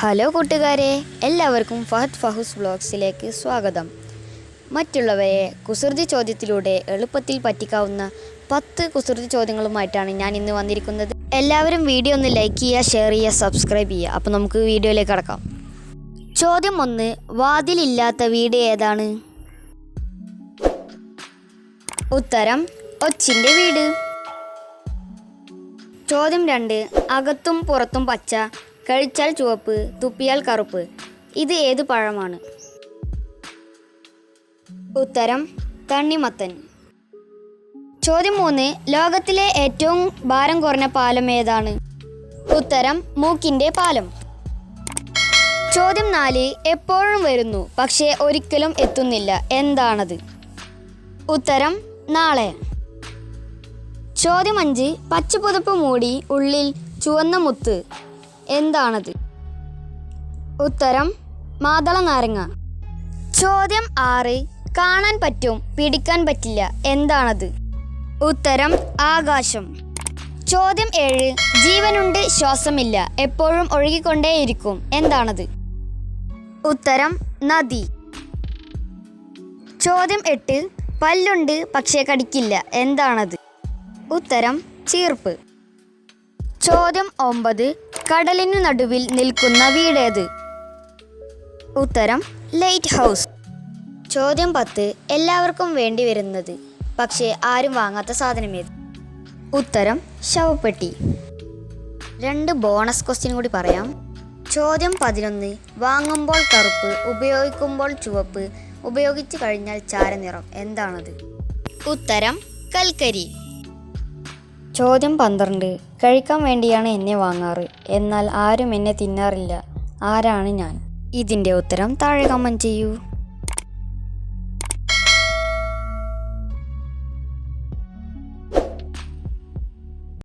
Hello കൂട്ടുകാരെ, എല്ലാവർക്കും ഫഹദ് ഫഹൂസ് വ്ളോഗ്സിലേക്ക് സ്വാഗതം. മറ്റുള്ളവരെ കുസൃതി ചോദ്യത്തിലൂടെ എളുപ്പത്തിൽ പറ്റിക്കാവുന്ന 10 കുസൃതി ചോദ്യങ്ങളുമായിട്ടാണ് ഞാൻ ഇന്ന് വന്നിരിക്കുന്നത്. എല്ലാവരും വീഡിയോ ഒന്ന് ലൈക്ക് ചെയ്യുക, ഷെയർ ചെയ്യുക, സബ്സ്ക്രൈബ് ചെയ്യുക. അപ്പോൾ നമുക്ക് വീഡിയോയിലേക്ക് കടക്കാം. ചോദ്യം 1. വാതിലില്ലാത്ത വീട് ഏതാണ്? ഉത്തരം ഒച്ചിൻ്റെ വീട്. ചോദ്യം 2. അകത്തും പുറത്തും പച്ച, കഴിച്ചാൽ ചുവപ്പ്, തുപ്പിയാൽ കറുപ്പ്. ഇത് ഏത് പഴമാണ്? ഉത്തരം തണ്ണിമത്തൻ. ചോദ്യം 3. ലോകത്തിലെ ഏറ്റവും ഭാരം കുറഞ്ഞ പാലം ഏതാണ്? ഉത്തരം മൂക്കിൻ്റെ പാലം. ചോദ്യം 4. എപ്പോഴും വരുന്നു പക്ഷേ ഒരിക്കലും എത്തുന്നില്ല, എന്താണത്? ഉത്തരം നാളെ. ചോദ്യം 5. പച്ചപ്പുതപ്പ് മൂടി ഉള്ളിൽ ചുവന്ന മുത്ത്, എന്താണത്? ഉത്തരം മാതള നാരങ്ങ. ചോദ്യം 6. കാണാൻ പറ്റും പിടിക്കാൻ പറ്റില്ല, എന്താണത്? ഉത്തരം ആകാശം. ചോദ്യം 7. ജീവനുണ്ട് ശ്വാസമില്ല, എപ്പോഴും ഒഴുകിക്കൊണ്ടേയിരിക്കും, എന്താണത്? ഉത്തരം നദി. ചോദ്യം 8. പല്ലുണ്ട് പക്ഷേ കടിക്കില്ല, എന്താണത്? ഉത്തരം ചീർപ്പ്. ചോദ്യം 9. കടലിനു നടുവിൽ നിൽക്കുന്ന വീടേത്? ഉത്തരം ലൈറ്റ് ഹൗസ്. ചോദ്യം 10. എല്ലാവർക്കും വേണ്ടി വരുന്നത് പക്ഷേ ആരും വാങ്ങാത്ത സാധനമേത്? ഉത്തരം ശവപ്പെട്ടി. 2 ബോണസ് ക്വസ്റ്റ്യൻ കൂടി പറയാം. ചോദ്യം 11. വാങ്ങുമ്പോൾ കറുപ്പ്, ഉപയോഗിക്കുമ്പോൾ ചുവപ്പ്, ഉപയോഗിച്ചു കഴിഞ്ഞാൽ ചാരനിറം, എന്താണത്? ഉത്തരം കൽക്കരി. ചോദ്യം 12. കഴിക്കാൻ വേണ്ടിയാണ് എന്നെ വാങ്ങാറ്, എന്നാൽ ആരും എന്നെ തിന്നാറില്ല, ആരാണ് ഞാൻ? ഇതിൻ്റെ ഉത്തരം താഴെ കമൻറ്റ് ചെയ്യൂ.